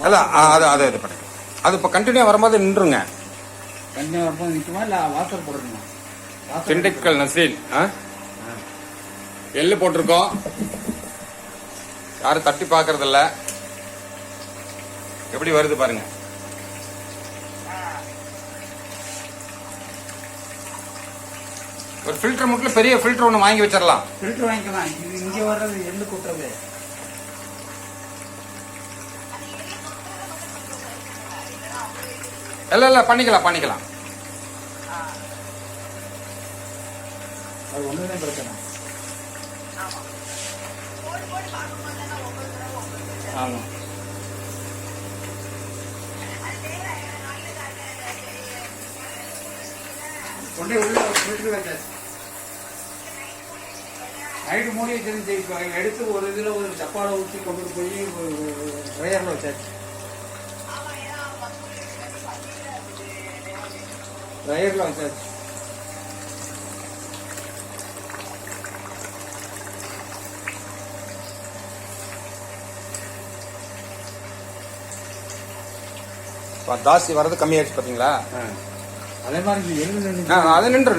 அதான் அதை இது பண்ணுங்க. அது இப்போ கண்டினியூ வரும்போது நின்றுங்க. கண்டினியூ வரும்போது நிற்குமா இல்லை வாசல் போட்டுருக்குமா? திண்டுக்கல் நசீல் எள்ளு போட்டிருக்கோம். யாரும் தட்டி பார்க்கறதில்ல. எப்படி வருது பாருங்க. ஒரு ஃபில்டர் மட்டும் பெரிய ஃபில்டர் ஒன்று வாங்கி வச்சிடலாம். ஃபில்டர் வாங்கிக்கலாம். இது இங்கே வர்றது எள்ளு கூட்டுறது. இல்ல பண்ணிக்கலாம். அது ஒண்ணுதான் பிரச்சனை. ஆமா. கொண்டே உள்ள ஃபில்டர் வச்சாச்சு. நைட்டு மூடி வச்சிருந்து எடுத்து ஒரு இதில் ஒரு டப்பாவில் ஊற்றி கொண்டு போய் ட்ரையரில் வச்சாச்சு. ட்ரையரில் வச்சாச்சு. தாசி வர்றது கம்மியாயிடுச்சு பார்த்தீங்களா? அதே மாதிரி அது நின்று